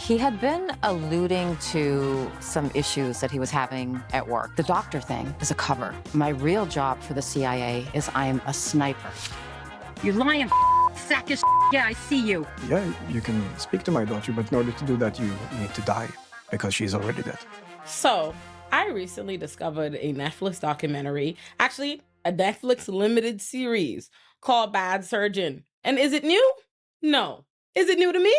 He had been alluding to some issues that he was having at work. The doctor thing is a cover. My real job for the CIA is I'm a sniper. You lying sack of Yeah, I see you. Yeah, you can speak to my daughter, but in order to do that, you need to die because she's already dead. So, I recently discovered a Netflix documentary, actually a Netflix limited series called Bad Surgeon. And is it new? No. Is it new to me?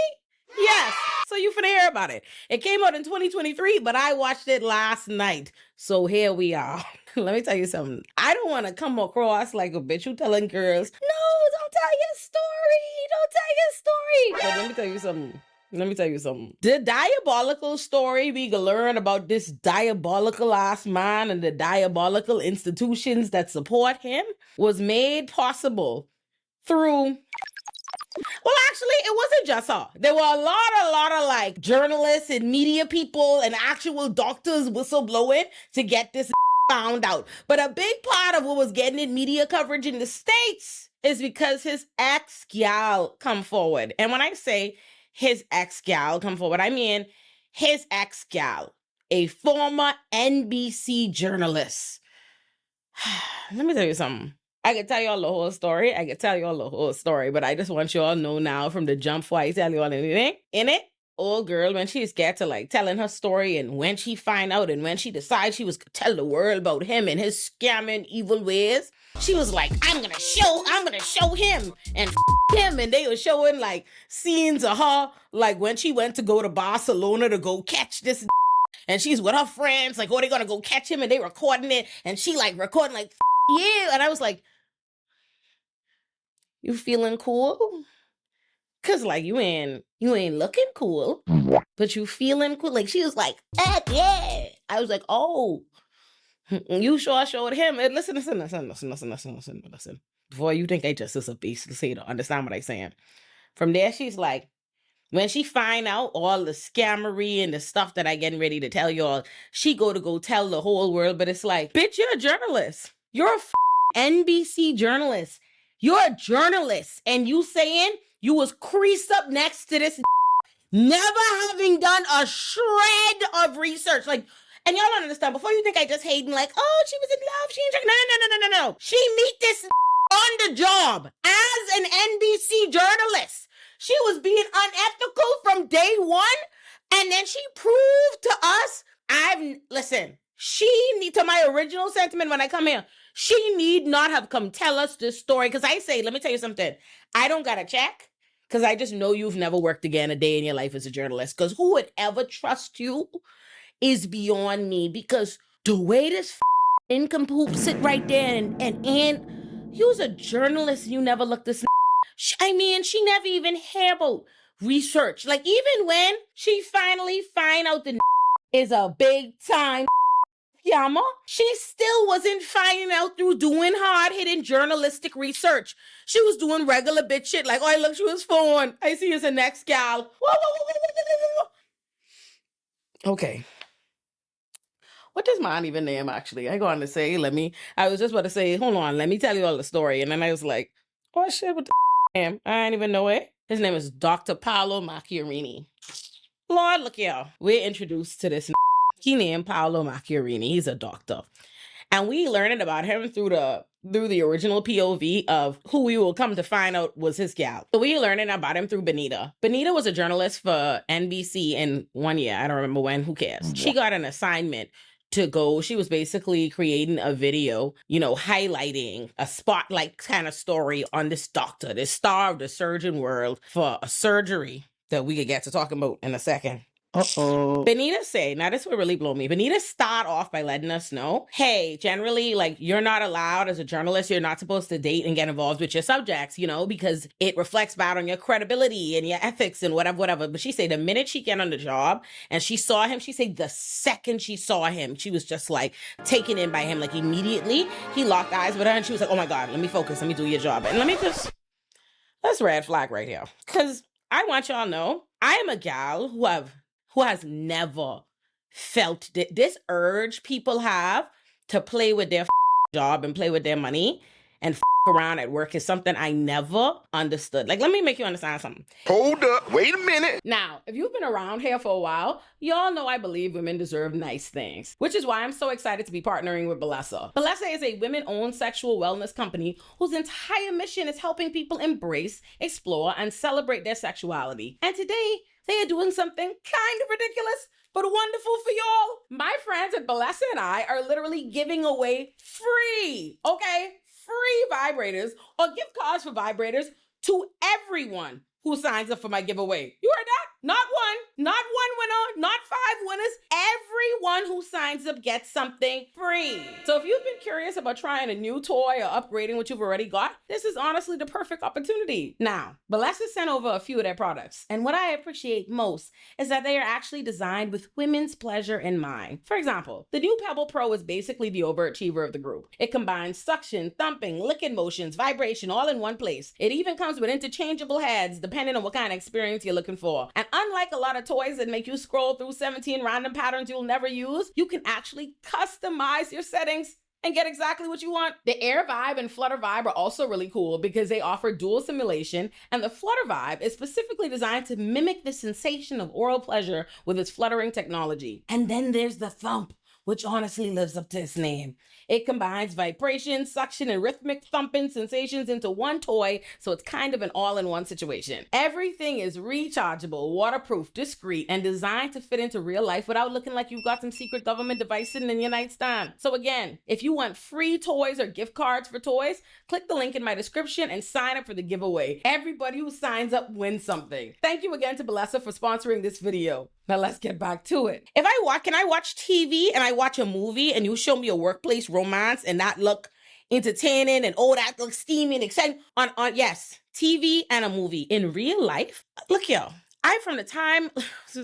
Yes. So you finna hear about it. It came out in 2023, but I watched it last night. So here we are. Let me tell you something. I don't want to come across like a bitch who telling girls, no, don't tell your story. Don't tell your story. But let me tell you something. The diabolical story we can learn about this diabolical ass man and the diabolical institutions that support him was made possible through... Well, actually, it wasn't just her. There were a lot of like journalists and media people and actual doctors whistleblowing to get this found out. But a big part of what was getting in media coverage in the States is because his ex-gal come forward. And when I say his ex-gal come forward, I mean his ex-gal, a former NBC journalist. Let me tell you something. I could tell y'all the whole story. But I just want y'all to know now from the jump before I tell y'all anything. In it, old girl, when she's get to like telling her story and when she find out and when she decides she was gonna tell the world about him and his scamming evil ways, she was like, I'm gonna show him and him. And they were showing like scenes of her, like when she went to go to Barcelona to go catch this and she's with her friends, like, oh, they're gonna go catch him and they recording it. And she like recording like, yeah. And I was like, you feeling cool? Cause like you ain't looking cool, but you feeling cool. Like she was like, heck yeah. I was like, oh, you sure showed him. And listen. Before you think I just is a beast, so you don't understand what I'm saying. From there, she's like, when she find out all the scammery and the stuff that I getting ready to tell y'all, she go tell the whole world. But it's like, bitch, you're a journalist. You're a NBC journalist. You're a journalist. And you saying you was creased up next to this never having done a shred of research. Like, and y'all don't understand. Before you think I just hating like, oh, she was in love. She ain't no. She meet this on the job as an NBC journalist. She was being unethical from day one. And then she proved to us, to my original sentiment when I come here, she need not have come tell us this story. Because I say, let me tell you something. I don't got to check because I just know you've never worked again a day in your life as a journalist. Because who would ever trust you is beyond me. Because the way this nincompoop sit right there and you was a journalist, you never looked this. I mean, she never even handled research. Like even when she finally find out the is a big time scammer, she still wasn't finding out through doing hard-hitting journalistic research. She was doing regular bitch shit like, oh, look, she was phone. I see it's a next gal. Okay. What does mine even name, actually? I go on to say, I was just about to say, hold on, let me tell you all the story. And then I was like, oh, shit, what the name? I ain't even know it. His name is Dr. Paolo Macchiarini. Lord, look, y'all. We're introduced to this. He named Paolo Macchiarini. He's a doctor. And we learned about him through the original POV of who we will come to find out was his gal. So we learning about him through Benita. Benita was a journalist for NBC in 1 year. I don't remember when. Who cares? She got an assignment to go. She was basically creating a video, highlighting a spotlight kind of story on this doctor, this star of the surgeon world for a surgery that we could get to talk about in a second. Uh-oh. Benita say, now this would really blow me. Benita start off by letting us know, hey, generally, like, you're not allowed as a journalist, you're not supposed to date and get involved with your subjects, because it reflects bad on your credibility and your ethics and whatever. But she say the minute she get on the job and she saw him, she say the second she saw him, she was just like taken in by him. Like immediately he locked eyes with her and she was like, oh my God, let me focus. Let me do your job. And let's red flag right here. Cause I want y'all to know, I am a gal who has never felt this urge people have to play with their job and play with their money and around at work is something I never understood. Like, let me make you understand something. Hold up, wait a minute. Now, if you've been around here for a while, y'all know I believe women deserve nice things, which is why I'm so excited to be partnering with Balesa. Balesa is a women-owned sexual wellness company whose entire mission is helping people embrace, explore, and celebrate their sexuality. And today, they are doing something kind of ridiculous, but wonderful for y'all. My friends at Balesa and I are literally giving away free vibrators or gift cards for vibrators to everyone who signs up for my giveaway. You heard that? Not one winner, not 5 winners. Everyone who signs up gets something free. So if you've been curious about trying a new toy or upgrading what you've already got, this is honestly the perfect opportunity. Now, Balesa sent over a few of their products, and what I appreciate most is that they are actually designed with women's pleasure in mind. For example, the new Pebble Pro is basically the overachiever of the group. It combines suction, thumping, licking motions, vibration, all in one place. It even comes with interchangeable heads, depending on what kind of experience you're looking for. And unlike a lot of toys that make you scroll through 17 random patterns you'll never use, you can actually customize your settings and get exactly what you want. The Air Vibe and Flutter Vibe are also really cool because they offer dual simulation, and the Flutter Vibe is specifically designed to mimic the sensation of oral pleasure with its fluttering technology. And then there's the Thump, which honestly lives up to its name. It combines vibration, suction, and rhythmic thumping sensations into one toy, so it's kind of an all-in-one situation. Everything is rechargeable, waterproof, discreet, and designed to fit into real life without looking like you've got some secret government device sitting in your nightstand. So again, if you want free toys or gift cards for toys, click the link in my description and sign up for the giveaway. Everybody who signs up wins something. Thank you again to Balesa for sponsoring this video. Now let's get back to it. Can I watch TV and I watch a movie and you show me a workplace romance and that look entertaining and that looks steamy and exciting? Yes, TV and a movie. In real life, look here, from the time,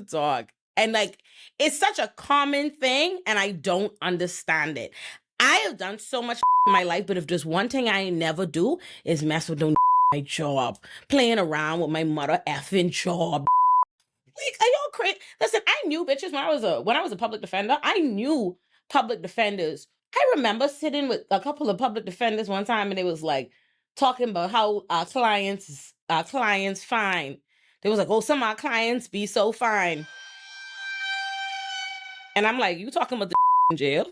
dog, and like, it's such a common thing and I don't understand it. I have done so much in my life, but if there's one thing I never do is mess with my job, playing around with my mother effing job. Like, are y'all crazy? Listen, I knew bitches when I was a public defender. I knew public defenders. I remember sitting with a couple of public defenders one time, and they was like talking about how our clients fine. They was like, "Oh, some of our clients be so fine," and I'm like, "You talking about the in jail?"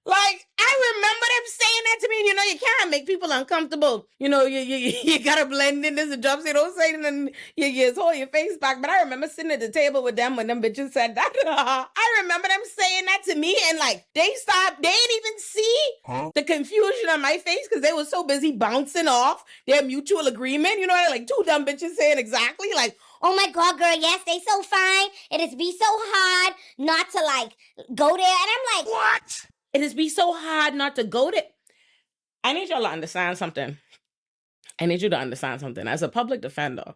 Like, I remember them saying that to me. You know, you can't make people uncomfortable. You know, you gotta blend in. This a job, so you don't say it and you hold your face back. But I remember sitting at the table with them when them bitches said that. I remember them saying that to me, and like, they stopped. They didn't even see the confusion on my face because they were so busy bouncing off their mutual agreement. You know, like 2 dumb bitches saying exactly like, "Oh my God, girl, yes, they so fine. It is be so hard not to like go there." And I'm like, What? It is be so hard not to go there. I need y'all to understand something. As a public defender,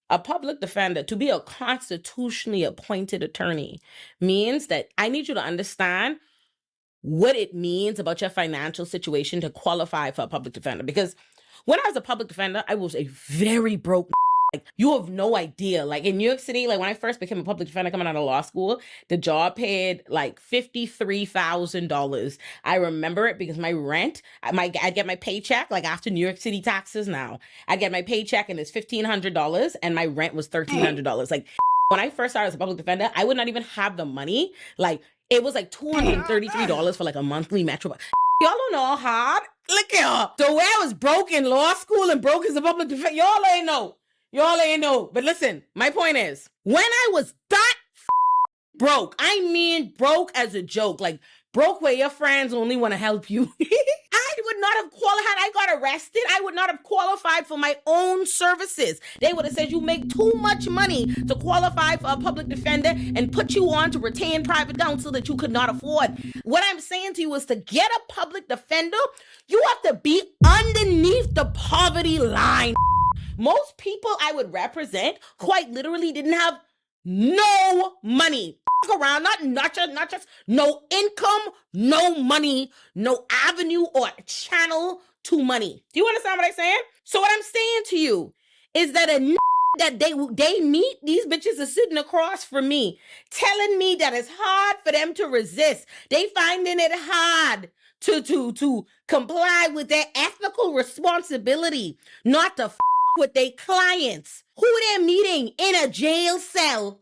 to be a constitutionally appointed attorney means that I need you to understand what it means about your financial situation to qualify for a public defender. Because when I was a public defender, I was a very broke. Like, you have no idea. Like, in New York City, like when I first became a public defender coming out of law school, the job paid like $53,000. I remember it because my rent, I'd get my paycheck, like after New York City taxes now, I'd get my paycheck and it's $1,500 and my rent was $1,300. Like, when I first started as a public defender, I would not even have the money. Like, it was like $233 for like a monthly metro. Y'all don't know how hard. Look here. The way I was broke in law school and broke as a public defender, y'all ain't know. But listen, my point is, when I was that broke, I mean broke as a joke, like broke where your friends only want to help you. I would not have qualified. Had I got arrested, I would not have qualified for my own services. They would have said you make too much money to qualify for a public defender and put you on to retain private counsel that you could not afford. What I'm saying to you is, to get a public defender, you have to be underneath the poverty line. Most people I would represent quite literally didn't have no money. Around, not just no income, no money, no avenue or channel to money. Do you understand what I'm saying? So what I'm saying to you is that a that they meet, these bitches are sitting across from me, telling me that it's hard for them to resist. They finding it hard to comply with their ethical responsibility, not to with their clients who they're meeting in a jail cell,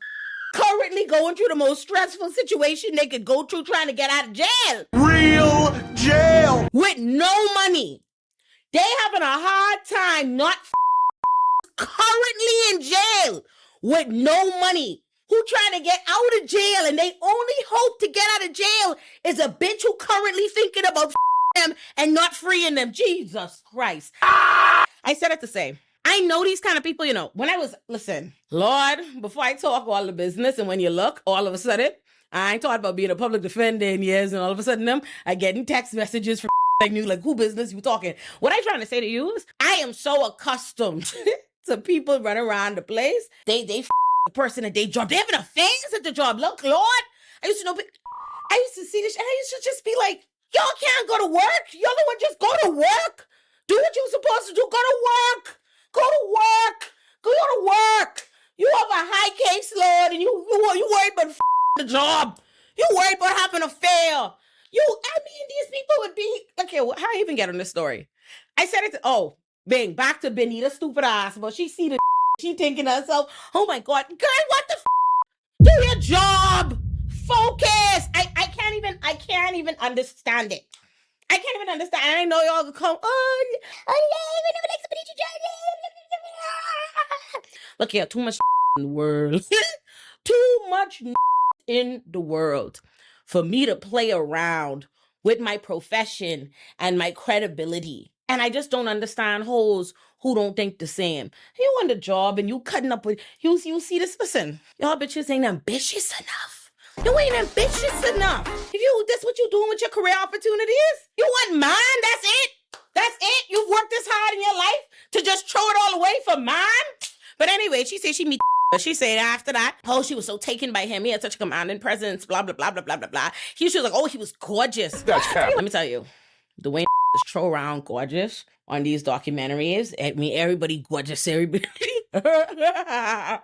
currently going through the most stressful situation they could go through trying to get out of jail. Real jail. With no money. They having a hard time not currently in jail with no money. Who trying to get out of jail and they only hope to get out of jail is a bitch who currently thinking about them and not freeing them. Jesus Christ. I said it to say, I know these kind of people, when I was, listen, Lord, before I talk all the business and when you look, all of a sudden, I ain't thought about being a public defender in years and all of a sudden I getting text messages from like you, like who business you talking? What I'm trying to say to you is I am so accustomed to people running around the place. They the person at their job. They having affairs at the job. Look, Lord, I used to see this and I used to just be like, y'all can't go to work. Y'all know what? Just go to work. Do what you're supposed to do. Go to work. Go to work. Go to work. You have a high caseload and you worried about the job. You worried about having an affair. These people would be, okay, well, how I even get on this story? I said it to, back to Benita stupid ass, but she see the she thinking to herself, oh my God, girl, what the do your job. Focus. I can't even understand it. I can't even understand. And I know y'all come, look here, too much in the world. Too much in the world for me to play around with my profession and my credibility. And I just don't understand hoes who don't think the same. You on the job and you cutting up with, you see this, listen, y'all bitches ain't ambitious enough. You ain't ambitious enough. If that's what you doing with your career opportunities, you want mine, that's it. That's it. You've worked this hard in your life to just throw it all away for mine. But anyway, she said she meet. She said after that, she was so taken by him. He had such a commanding presence, blah, blah, blah, blah, blah, blah, blah. She was like, he was gorgeous. That's cap. Let me tell you, the way is throw around gorgeous on these documentaries. I mean, everybody gorgeous, everybody.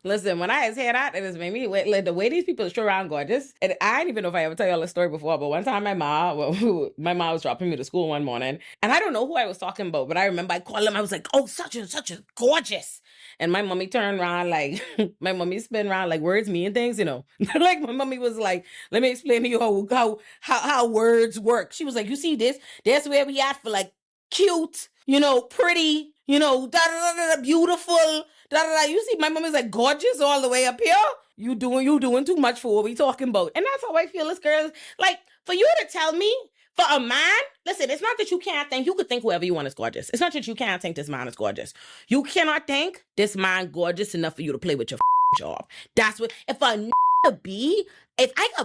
Listen, when I hear that, it just made me, like, the way these people throw around gorgeous, and I didn't even know if I ever tell y'all this story before, but one time my mom was dropping me to school one morning, and I don't know who I was talking about, but I remember I called him, I was like, such a gorgeous. And my mommy turned around, like, my mommy spin around, like, words mean things, like, my mommy was like, let me explain to you how words work. She was like, you see this? That's where we at for, like, cute, pretty, beautiful, You see, my mommy's like gorgeous all the way up here. You doing too much for what we talking about. And that's how I feel, this girl. Like, for you to tell me, for a man, listen, it's not that you can't think. You could think whoever you want is gorgeous. It's not that you can't think this man is gorgeous. You cannot think this man gorgeous enough for you to play with your job. That's what, if I could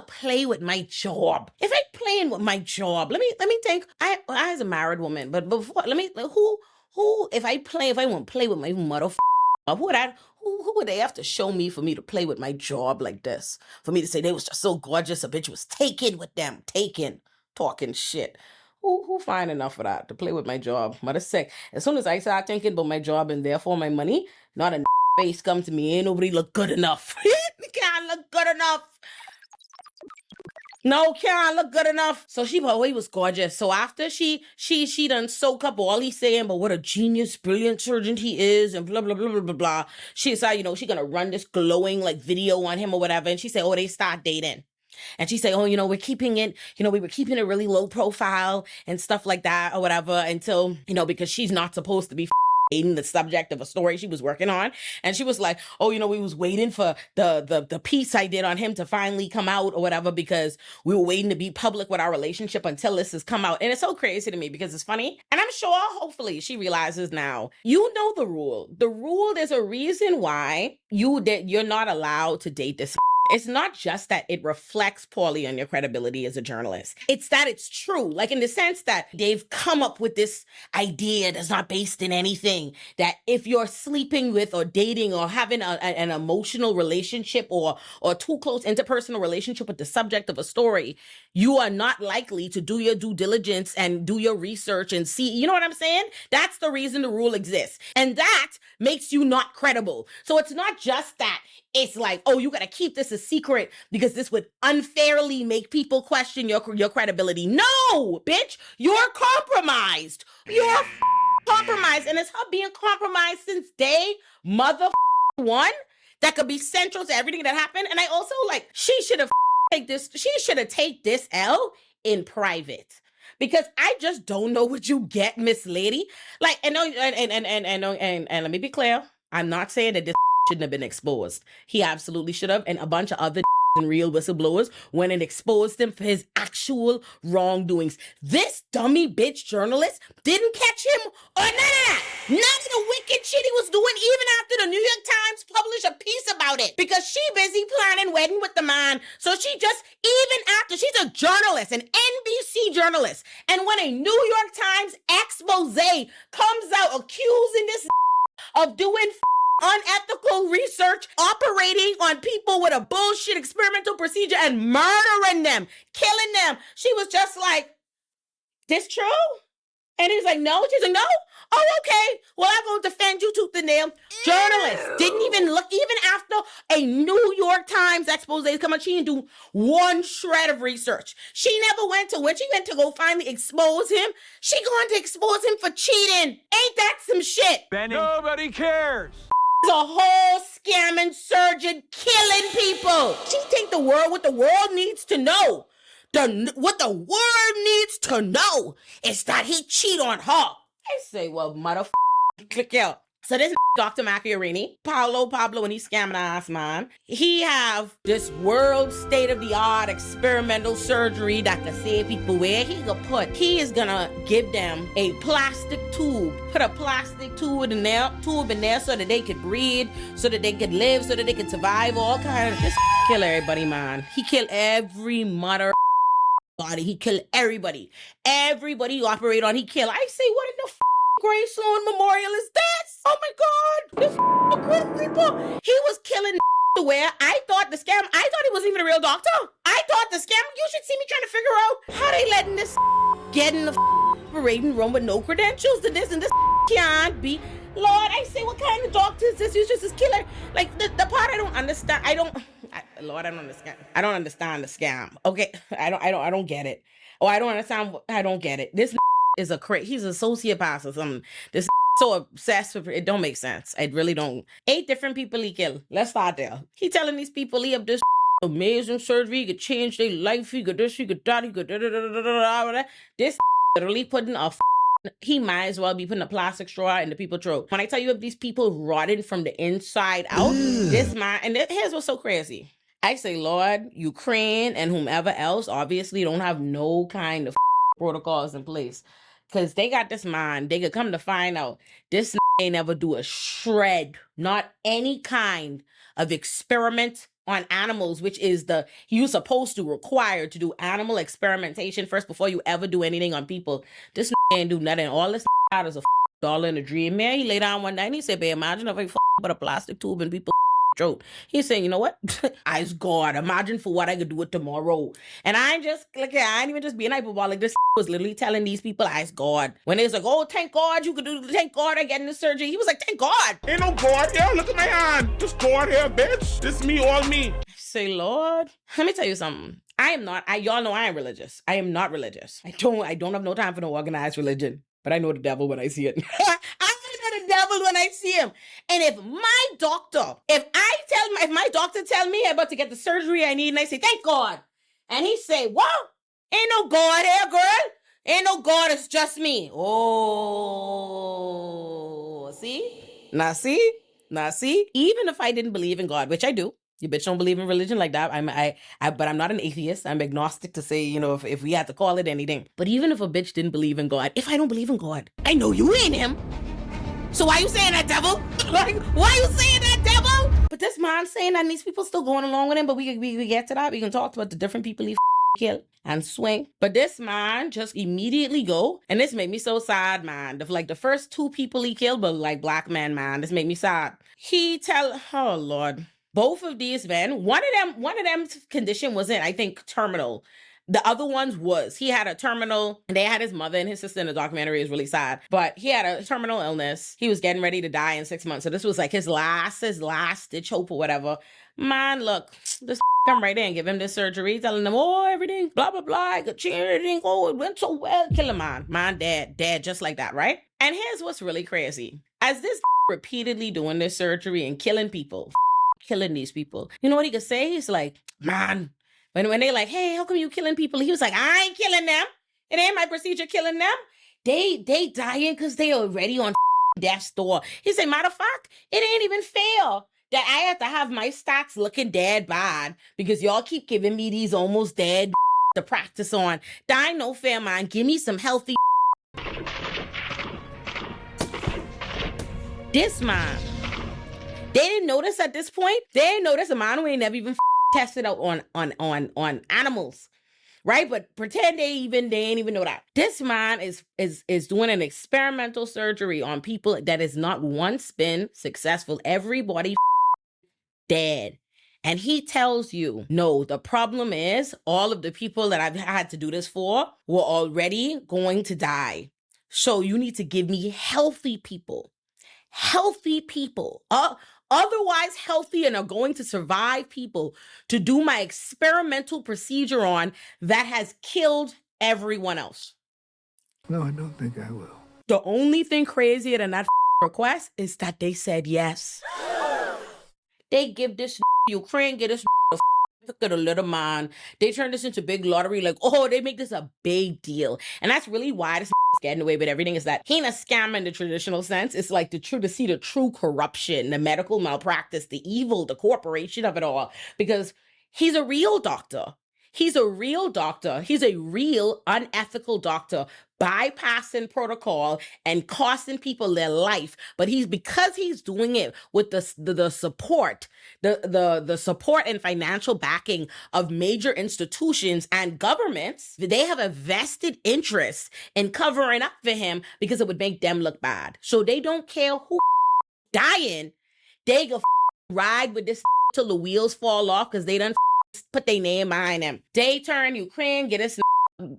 play with my job, if I playing with my job, let me think. I as a married woman, but before, who, if I want to play with my mother, who would they have to show me for me to play with my job like this? For me to say they was just so gorgeous, a bitch was taken with them, talking shit. Who find enough for that to play with my job? Mother sick. As soon as I start thinking about my job and therefore my money, not a face come to me. Ain't nobody look good enough. Can't look good enough. No, can't look good enough. So she always was gorgeous. So after she done soak up all he's saying about what a genius, brilliant surgeon he is and blah, blah, blah, blah, blah, blah. She decided, she gonna run this glowing like video on him or whatever. And she said, they start dating. And she said, we're keeping it, we were keeping it really low profile and stuff like that or whatever until, because she's not supposed to be the subject of a story she was working on. And she was like, we was waiting for the piece I did on him to finally come out or whatever, because we were waiting to be public with our relationship until this has come out. And it's so crazy to me because it's funny. And I'm sure, hopefully, she realizes now, the rule. The rule, there's a reason why you're not allowed to date this It's not just that it reflects poorly on your credibility as a journalist. It's that it's true. Like in the sense that they've come up with this idea that's not based in anything. That if you're sleeping with or dating or having an emotional relationship or too close interpersonal relationship with the subject of a story, you are not likely to do your due diligence and do your research and see, you know what I'm saying? That's the reason the rule exists. And that makes you not credible. So it's not just that. It's like, oh, you got to keep this a secret because this would unfairly make people question your credibility. No, bitch, you're compromised. You're compromised. And it's her being compromised since day mother one that could be central to everything that happened. And I also like, she should have take this L in private. Because I just don't know what you get, Miss Lady. Like, and let me be clear. I'm not saying that this shouldn't have been exposed. He absolutely should have. And a bunch of other and real whistleblowers went and exposed him for his actual wrongdoings. This dummy bitch journalist didn't catch him or none of that. None of the wicked shit he was doing, even after the New York Times published a piece about it. Because she busy planning wedding with the man. So she just, even after, she's a journalist, an NBC journalist. And when a New York Times expose comes out accusing this of doing unethical research, operating on people with a bullshit experimental procedure and murdering them, killing them. She was just like, this true? And he's like, no. She's like, no? Oh, okay. Well, I'm going to defend you tooth and nail. Journalists didn't even look, even after a New York Times expose come out, she didn't do one shred of research. She never went to, when she went to go finally expose him, she going to expose him for cheating. Ain't that some shit? Benny. Nobody cares. A whole scamming surgeon killing people. She think what the world needs to know. What the world needs to know is that he cheat on her. I say, well, click out. So this Dr. Macchiarini, Pablo, when he's scamming ass, man, he have this world state-of-the-art experimental surgery that can save people. Where he is gonna give them a plastic tube, put a plastic tube in there so that they could breathe, so that they could live, so that they could survive, all kind of, just kill everybody, man. He kill every mother body. He kill everybody. Everybody you operate on, he kill. I say, what in the Gray Sloan Memorial is this? Oh my God, this people. He was killing the where I thought he wasn't even a real doctor. I thought the scam, you should see me trying to figure out how they letting this get in the operating room with no credentials to this, and this can't be. Lord, I say, what kind of doctor is this? He's just this killer. Like the part I don't understand. Lord, I don't understand. I don't understand the scam. Okay, I don't get it. Oh, I don't understand. I don't get it. This is he's a sociopath or something. This so obsessed with it. Don't make sense. I really don't. 8 different people he killed. Let's start there. He telling these people he have this amazing surgery. He could change their life. He could this. He could that. He could da. This literally putting he might as well be putting a plastic straw in the people's throat. When I tell you of these people rotting from the inside out, this man, and here's what's so crazy. I say, Lord, Ukraine and whomever else obviously don't have no kind of protocols in place. Because they got this man, they could come to find out this ain't never do a shred, not any kind of experiment on animals, which is you're supposed to require to do animal experimentation first before you ever do anything on people. This ain't do nothing. All this out is a dollar in a dream. Man, he lay down one night and he said, babe, imagine if I put a plastic tube in people's throat. He's saying, you know what? I's God, imagine for what I could do it tomorrow. And I ain't even just being hyperbolic. This was literally telling these people, I's God. When they was like, oh, thank God thank God I getting the surgery. He was like, thank God. Ain't no God here. Look at my hand. Just God here, bitch. This me, all me. I say, Lord, let me tell you something. Y'all know I am religious. I am not religious. I don't have no time for no organized religion. But I know the devil when I see it. Devil when I see him. And if my doctor tell me I'm about to get the surgery I need, and I say, thank God. And he say, what? Ain't no God here, girl. Ain't no God, it's just me. Oh, see? Now see? Even if I didn't believe in God, which I do. You bitch don't believe in religion like that. But I'm not an atheist. I'm agnostic to say, if we had to call it anything. But even if a bitch didn't believe in God, if I don't believe in God, I know you ain't him. So why you saying that, devil? Like, why you saying that, devil? But this man saying that these people still going along with him, but we get to that. We can talk about the different people he killed and swing. But this man just immediately go, and this made me so sad, man. The first 2 people he killed were like black men, man. This made me sad. Oh Lord. Both of these men, one of them's condition wasn't, I think, terminal. The other ones was. He had a terminal, and they had his mother and his sister in the documentary. Is really sad. But he had a terminal illness. He was getting ready to die in 6 months. So this was like his last ditch hope or whatever. Man, look, this come right in, give him this surgery, telling him, oh, everything, blah, blah, blah, everything, oh, it went so well. Kill him, man. Man, dead, just like that, right? And here's what's really crazy. As this repeatedly doing this surgery and killing people, killing these people, you know what he could say? He's like, man, when they like, hey, how come you killing people? He was like, I ain't killing them. It ain't my procedure killing them. They dying because they already on death's door. He said, matter of fact, it ain't even fair that I have to have my stats looking dead bad because y'all keep giving me these almost dead to practice on. That ain't no fair, man. Give me some healthy. This man. They didn't notice at this point. They didn't notice a man who ain't never even tested out on animals. Right? But pretend they ain't even know that. This man is doing an experimental surgery on people that has not once been successful. Everybody dead. And he tells you, no, the problem is all of the people that I've had to do this for were already going to die. So you need to give me healthy people. Otherwise healthy and are going to survive people to do my experimental procedure on that has killed everyone else. No, I don't think I will. The only thing crazier than that request is that they said yes. They give this Ukraine, get this look at a little man. They turn this into big lottery. Like, oh, they make this a big deal. And that's really why this is getting away with everything, is that he ain't a scam in the traditional sense. It's like to see the true corruption, the medical malpractice, the evil, the corporation of it all. Because he's a real doctor. He's a real doctor. He's a real unethical doctor, bypassing protocol and costing people their life. But because he's doing it with the support, the support and financial backing of major institutions and governments, they have a vested interest in covering up for him because it would make them look bad. So they don't care who dying. They go ride with this till the wheels fall off because they done put their name behind them. They turn Ukraine, get us,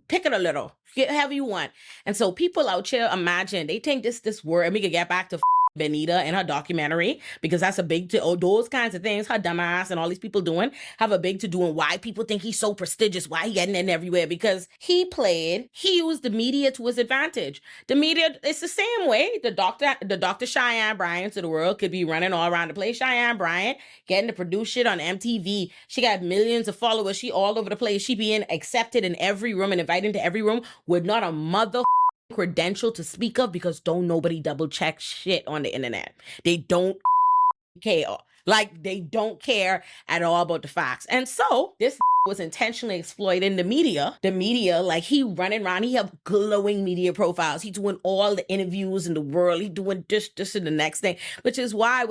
pick it a little, get however you want. And so people out here, imagine, they think this word, and we could get back to Benita and her documentary, because that's a big, those kinds of things, her dumbass and all these people doing, have a big to do, and why people think he's so prestigious, why he getting in everywhere, because he used the media to his advantage. The media, it's the same way the Dr. Cheyenne Bryant of the world could be running all around the place. Cheyenne Bryant getting to produce shit on MTV. She got millions of followers. She all over the place. She being accepted in every room and invited into every room with not a mother credential to speak of, because don't nobody double check shit on the internet. They don't care. Like, they don't care at all about the facts. And so this was intentionally exploiting the media. The media, like, he running around, he have glowing media profiles. He doing all the interviews in the world. He doing this and the next thing, which is why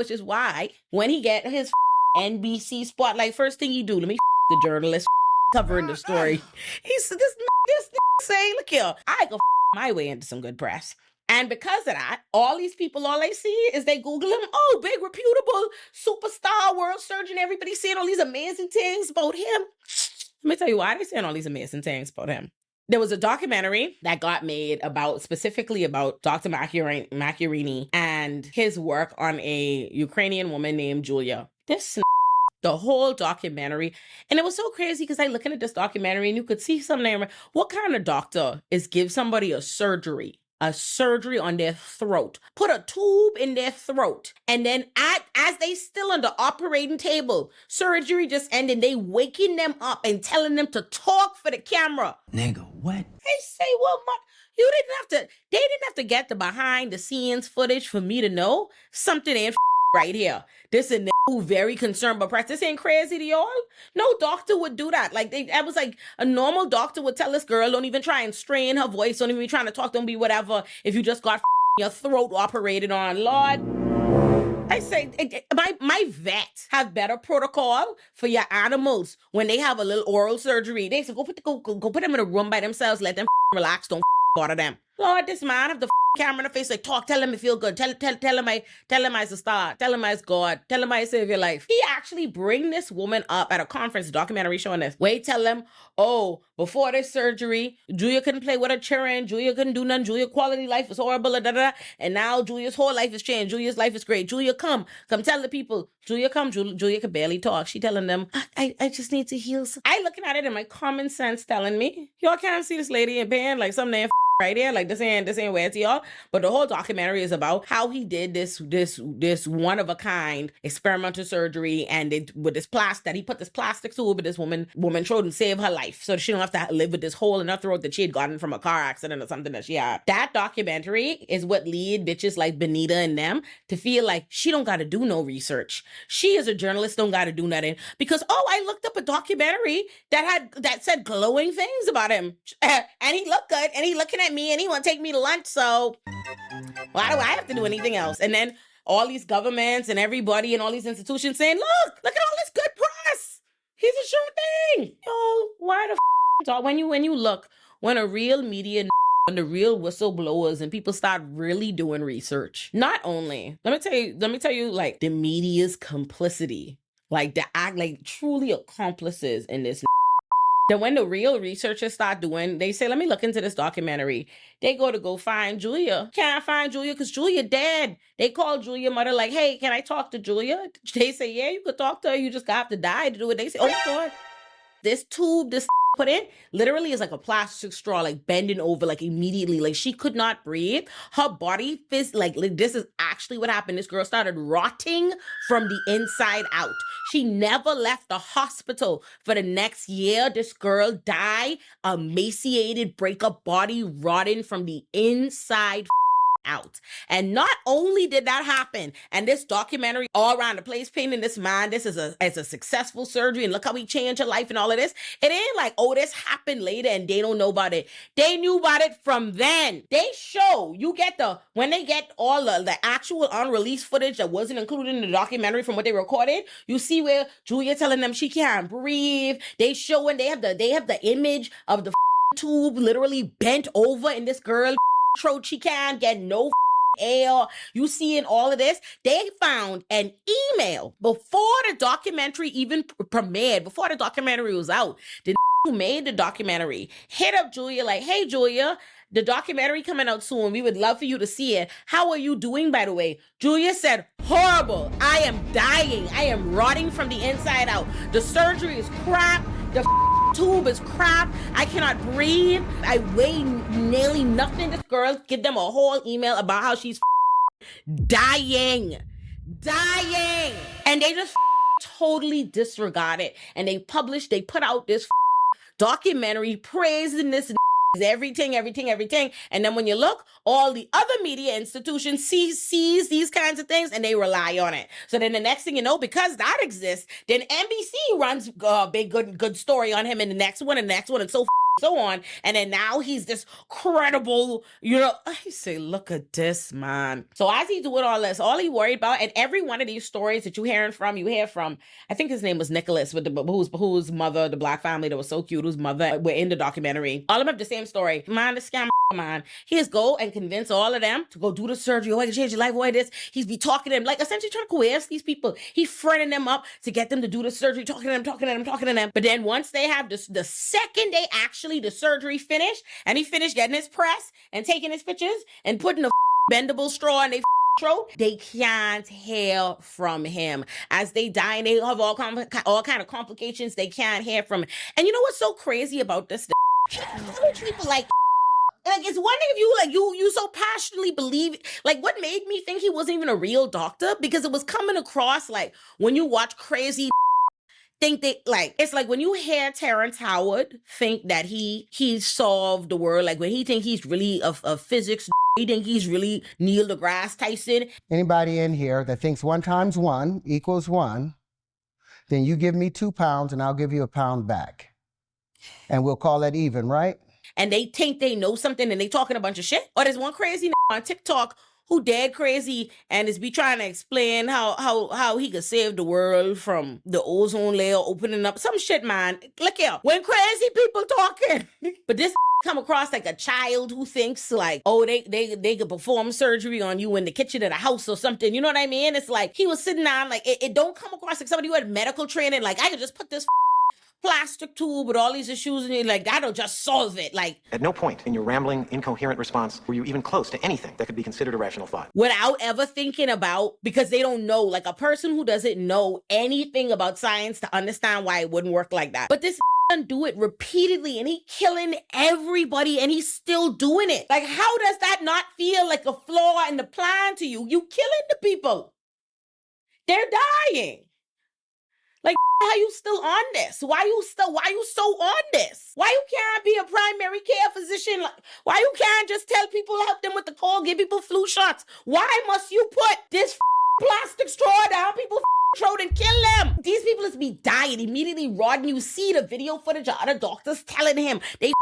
when he get his NBC spotlight, first thing he do, let me the journalist covering the story. He's this say, look here, I go my way into some good press. And because of that, all these people, all they see is they Google him. Oh, big, reputable, superstar, world surgeon. Everybody saying all these amazing things about him. Let me tell you why they're saying all these amazing things about him. There was a documentary that got made specifically about Dr. Macchiarini and his work on a Ukrainian woman named Julia. The whole documentary. And it was so crazy because I looking at this documentary and you could see something. What kind of doctor give somebody a surgery on their throat, put a tube in their throat, and then as they still on the operating table, surgery just ended, they waking them up and telling them to talk for the camera. Nigga, what? They say, well, they didn't have to get the behind the scenes footage for me to know something ain't right here. This and who very concerned about practice. This ain't crazy to y'all. No doctor would do that. Like, I was like, a normal doctor would tell this girl, don't even try and strain her voice, don't even be trying to talk, don't be whatever, if you just got your throat operated on. Lord, I say, my vet have better protocol for your animals when they have a little oral surgery. They say, go put them in a room by themselves, let them relax, don't bother them. Lord, this man have the camera in the face, like, tell him it feel good. Tell him I's a star. Tell him I's God. Tell him I save your life. He actually bring this woman up at a conference, documentary showing this. Wait, tell him, oh, before this surgery, Julia couldn't play with her children. Julia couldn't do nothing. Julia quality life was horrible. Da, da, da. And now Julia's whole life has changed. Julia's life is great. Julia, come tell the people. Julia, come. Julia could barely talk. She telling them, I just need to heal. I looking at it and my common sense telling me, y'all can't see this lady in pain like some damn right here, like this ain't weird to y'all. But the whole documentary is about how he did this one of a kind experimental surgery, and with this plastic, he put this plastic tube in this woman throat and saved her life, so she don't have to live with this hole in her throat that she had gotten from a car accident or something that she had. That documentary is what lead bitches like Benita and them to feel like she don't got to do no research. She as a journalist don't got to do nothing because I looked up a documentary that said glowing things about him, and he looked good, and he looking at me, and he want to take me to lunch, so why do I have to do anything else? And then all these governments and everybody and all these institutions saying, look at all this good press. He's a sure thing. Yo, why the when a real media and the real whistleblowers and people start really doing research, not only, let me tell you, like, the media's complicity, like the act, like truly accomplices in this. Then when the real researchers start doing, they say, let me look into this documentary. They go find Julia. Can't find Julia because Julia dead. They call Julia mother like, hey, can I talk to Julia? They say, yeah, you could talk to her. You just have to die to do it. They say, oh God, this tube, this put in literally is like a plastic straw, like bending over, like immediately, like she could not breathe. Her body like this is actually what happened. This girl started rotting from the inside out. She never left the hospital for the next year. This girl died, emaciated, breakup body, rotting from the inside out. And not only did that happen, and this documentary all around the place painting this man, this is a successful surgery, and look how he changed her life and all of this. It ain't like, oh, this happened later and they don't know about it. They knew about it from then. They show, when they get all the actual unreleased footage that wasn't included in the documentary from what they recorded, you see where Julia telling them she can't breathe. They show, and they have the image of the tube literally bent over in this girl throat. She can't get no air. You see in all of this, they found an email before the documentary even premiered, before the documentary was out. The who made the documentary hit up Julia like, hey Julia, the documentary coming out soon. We would love for you to see it. How are you doing, by the way? Julia said, horrible. I am dying. I am rotting from the inside out. The surgery is crap. The tube is crap. I cannot breathe. I weigh nearly nothing. This girl give them a whole email about how she's dying. And they just totally disregard it. And they put out this documentary praising this everything. And then when you look, all the other media institutions sees these kinds of things and they rely on it. So then the next thing you know, because that exists, then NBC runs a big good story on him, and the next one, and so on. And then now he's this credible, I say, look at this, man. So as he's doing all this, all he worried about, and every one of these stories that you hear from, I think his name was Nicholas, whose mother, the black family that was so cute, whose mother were in the documentary. All of them have the same story. Man, the scam man. He is go and convince all of them to go do the surgery. Oh, I can change your life. Why this? He's be talking to them, like essentially trying to coerce these people. He's fretting them up to get them to do the surgery, talking to them. But then once they have this, the second they actually, the surgery finished, and he finished getting his press and taking his pictures and putting a bendable straw in their throat, they can't hear from him. As they die, and they have all kind of complications, they can't hear from him. And you know what's so crazy about this? People like it's one thing if you so passionately believe, like what made me think he wasn't even a real doctor, because it was coming across like when you watch crazy think they like, it's like when you hear Terrence Howard think that he solved the world, like when he think he's really a physics, he think he's really Neil deGrasse Tyson. Anybody in here that thinks 1 × 1 = 1, then you give me £2 and I'll give you £1 back. And we'll call that even, right? And they think they know something and they talking a bunch of shit. Or there's one crazy on TikTok who dead crazy and is be trying to explain how he could save the world from the ozone layer opening up. Some shit, man. Look here. When crazy people talking. But this come across like a child who thinks like, oh, they could perform surgery on you in the kitchen of the house or something. You know what I mean? It's like he was sitting down, like it don't come across like somebody who had medical training. Like I could just put this plastic tube with all these issues and like that'll just solve it. Like at no point in your rambling, incoherent response were you even close to anything that could be considered a rational thought. Without ever thinking about, because they don't know, like a person who doesn't know anything about science to understand why it wouldn't work like that. But this do it repeatedly and he killing everybody and he's still doing it. Like how does that not feel like a flaw in the plan to you? You killing the people. They're dying. Like how you still on this? Why you so on this? Why you can't be a primary care physician? Like, why you can't just tell people, help them with the cold, give people flu shots? Why must you put this plastic straw down people's throat and kill them? These people is be dying immediately. Rodden, you see the video footage of other doctors telling him they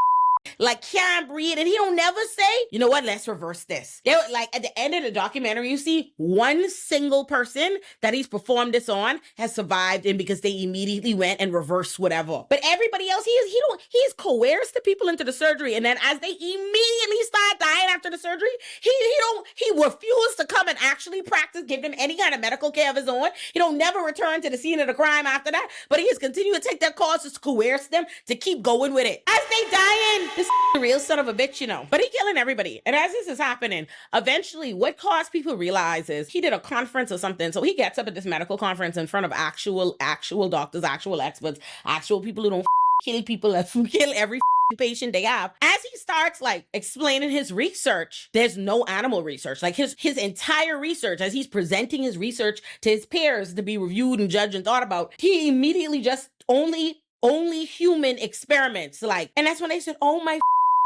like can't breathe, and he don't never say, you know what, let's reverse this. They were like at the end of the documentary, you see one single person that he's performed this on has survived, and because they immediately went and reversed whatever. But everybody else, he's coerced the people into the surgery, and then as they immediately start dying after the surgery, he refused to come and actually practice, give them any kind of medical care of his own. He don't never return to the scene of the crime after that, but he has continued to take their causes to coerce them to keep going with it. As they dying, this the real son of a bitch, you know. But he killing everybody. And as this is happening, eventually what caused people to realize is he did a conference or something. So he gets up at this medical conference in front of actual doctors, actual experts, actual people who don't kill people, who kill every patient they have. As he starts like explaining his research, there's no animal research. Like his entire research, as he's presenting his research to his peers to be reviewed and judged and thought about, he immediately just only human experiments. Like, and that's when they said, oh my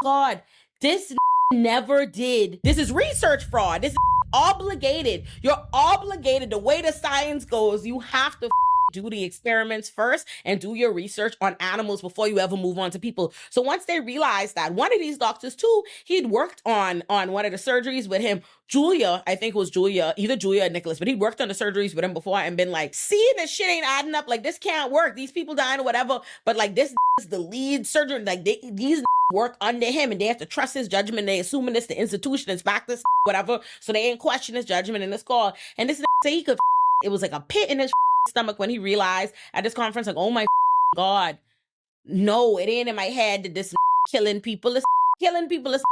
God, this never did. This is research fraud. This is obligated. You're obligated. The way the science goes, you have to do the experiments first and do your research on animals before you ever move on to people. So once they realized that, one of these doctors too, he'd worked on one of the surgeries with him. Julia, I think it was Julia, either Julia or Nicholas, but he'd worked on the surgeries with him before and been like, seeing this shit ain't adding up. Like, this can't work. These people dying or whatever. But like, this is the lead surgeon. Like, these work under him and they have to trust his judgment. They assuming it's the institution, it's back this whatever. So they ain't question his judgment in this call. And this say he could, it was like a pit in his stomach when he realized at this conference, like, oh my God, no, it ain't in my head that this killing people is killing people is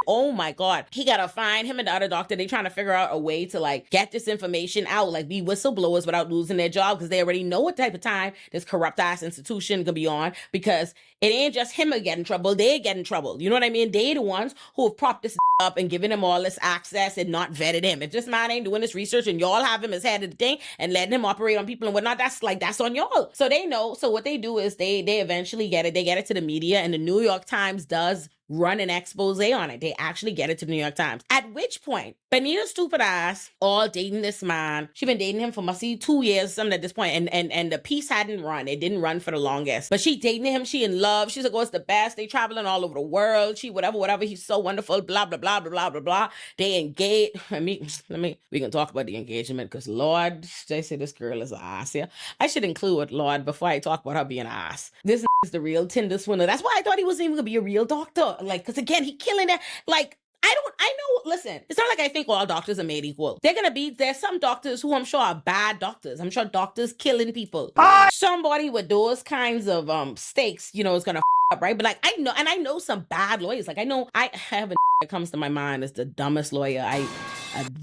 oh my God. He gotta find him and the other doctor. They trying to figure out a way to like get this information out, like be whistleblowers without losing their job, because they already know what type of time this corrupt ass institution could be on, because it ain't just him who get in trouble, they get in trouble. You know what I mean? They the ones who have propped this up and given him all this access and not vetted him. If this man ain't doing this research and y'all have him as head of the thing and letting him operate on people and whatnot, that's on y'all. So they know. So what they do is they eventually get it. They get it to the media, and the New York Times does run an expose on it. They actually get it to the New York Times. At which point, Benita's stupid ass, all dating this man. She been dating him for must be 2 years, something at this point, and the piece hadn't run. It didn't run for the longest. But she dating him, she in love. She's like, oh, it's the best. They traveling all over the world. She whatever. He's so wonderful. Blah blah blah blah blah blah blah. They engage. We can talk about the engagement, because Lord, they say this girl is an ass. Yeah, I should include Lord before I talk about her being an ass. This is the real Tinder swindler. That's why I thought he wasn't even gonna be a real doctor. Like, because again, he killing that. Like, I know, listen, it's not like I think all doctors are made equal. There's some doctors who I'm sure are bad doctors. I'm sure doctors killing people. Somebody with those kinds of stakes, you know, is gonna up, right? But like, I know some bad lawyers. Like, I have a that comes to my mind as the dumbest lawyer. A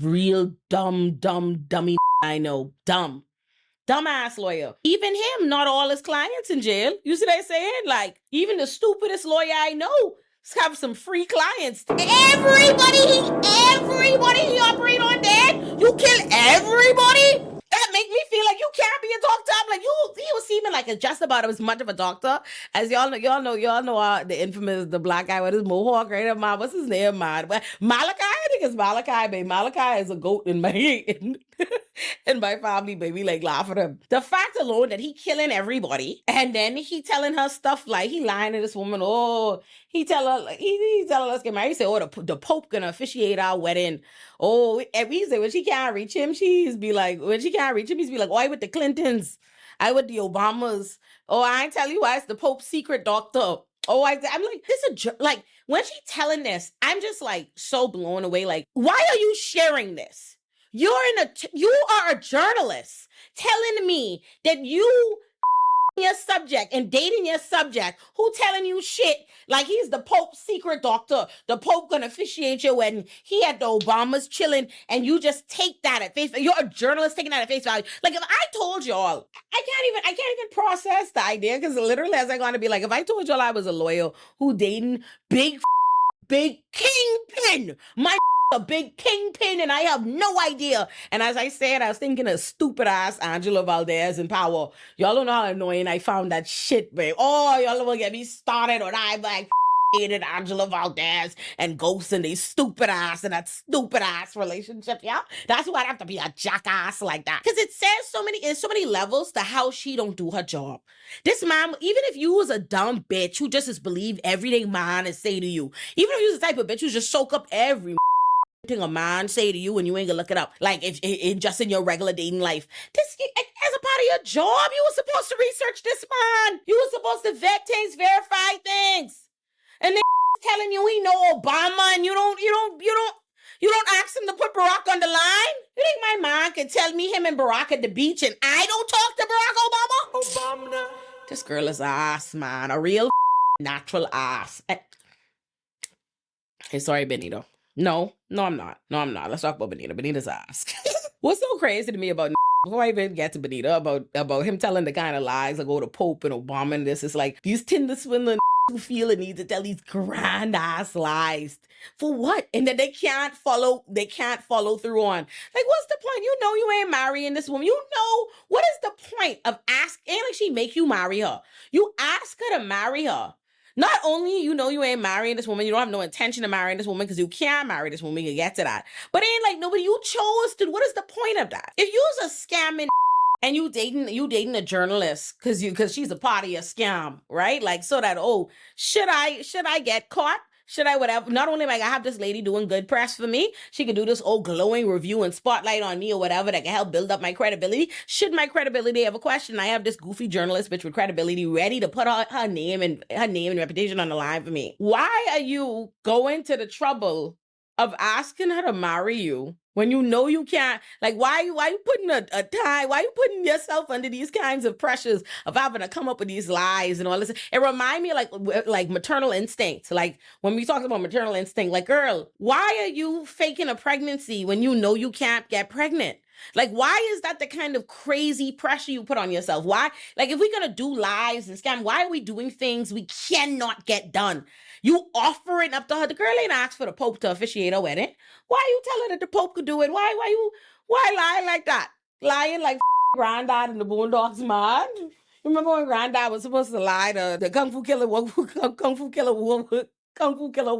real dummy I know. Dumbass lawyer. Even him, not all his clients in jail. You see what I'm saying? Like, even the stupidest lawyer I know have some free clients. Everybody he operate on that. You kill everybody? That make me feel like you can't be a doctor. I'm like, you see even like just about as much of a doctor as y'all know the infamous the black guy with his mohawk, right? Man, what's his name, man? Malachi, I think it's Malachi, baby. Malachi is a goat in my in my family, baby. Like laugh at him. The fact alone that he killing everybody, and then he telling her stuff like he lying to this woman. Oh, he tell her like he tell her let's get married. He say, oh, the Pope gonna officiate our wedding. Oh, and he say when she can't reach him, he's be like, oh, I with the Clintons, I with the Obamas. Oh, I ain't tell you why it's the Pope's secret doctor. Oh, I'm like, like when she telling this, I'm just like so blown away. Like, why are you sharing this? You are a journalist telling me that you your subject and dating your subject who telling you shit like he's the Pope's secret doctor. The Pope gonna officiate your wedding. He had the Obamas chilling, and you just take that at face value. You're a journalist taking that at face value. Like if I told y'all, I can't even process the idea because literally as I'm gonna be like, if I told y'all I was a lawyer who dating big kingpin, my a big kingpin, and I have no idea. And as I said, I was thinking of stupid ass Angela Valdez in Power. Y'all don't know how annoying I found that shit, babe. Oh, y'all will get me started on I like hated Angela Valdez and Ghost and they stupid ass and that stupid ass relationship. Yeah, that's why I have to be a jackass like that. Because it says so many levels to how she don't do her job. This man, even if you was a dumb bitch who just is believe everything man is say to you, even if you was the type of bitch who just soak up every thing a man say to you and you ain't gonna look it up, like if just in your regular dating life, this as a part of your job, you were supposed to research this man. You were supposed to vet things, verify things, and then telling you he know Obama and you don't ask him to put Barack on the line. You think my man can tell me him and Barack at the beach and I don't talk to Barack Obama? This girl is ass, man, a real natural ass. Hey, sorry, Benito. No, I'm not. Let's talk about Benita. Benita's ass. What's so crazy to me about before I even get to Benita, about him telling the kind of lies like, oh, the Pope and Obama and this, is like these Tinder swindling who feel a need to tell these grand ass lies. For what? And then they can't follow through on. Like, what's the point? You know you ain't marrying this woman. You know, what is the point of asking, like she make you marry her? You ask her to marry her. Not only you know you ain't marrying this woman, you don't have no intention of marrying this woman because you can't marry this woman, you can get to that. But it ain't like nobody, you chose to, what is the point of that? If you's a scamming and you dating a journalist because she's a part of your scam, right? Like so that, oh, should I get caught? Should I whatever? Not only like I have this lady doing good press for me, she could do this old glowing review and spotlight on me or whatever that can help build up my credibility. Should my credibility have a question, I have this goofy journalist bitch with credibility ready to put her name and reputation on the line for me. Why are you going to the trouble of asking her to marry you when you know you can't? Like, why you putting a time? Why you putting yourself under these kinds of pressures of having to come up with these lies and all this? It remind me of like maternal instinct. Like when we talk about maternal instinct, like, girl, why are you faking a pregnancy when you know you can't get pregnant? Like, why is that the kind of crazy pressure you put on yourself? Why? Like, if we're going to do lies and scam, why are we doing things we cannot get done? You offering up to her. The girl ain't asked for the Pope to officiate her wedding. Why you tell her that the Pope could do it? Why lie like that? Lying like Granddad in the Boondocks, man. Remember when Granddad was supposed to lie to the Kung Fu Killer Wolf? What's she name? Kung Fu Killer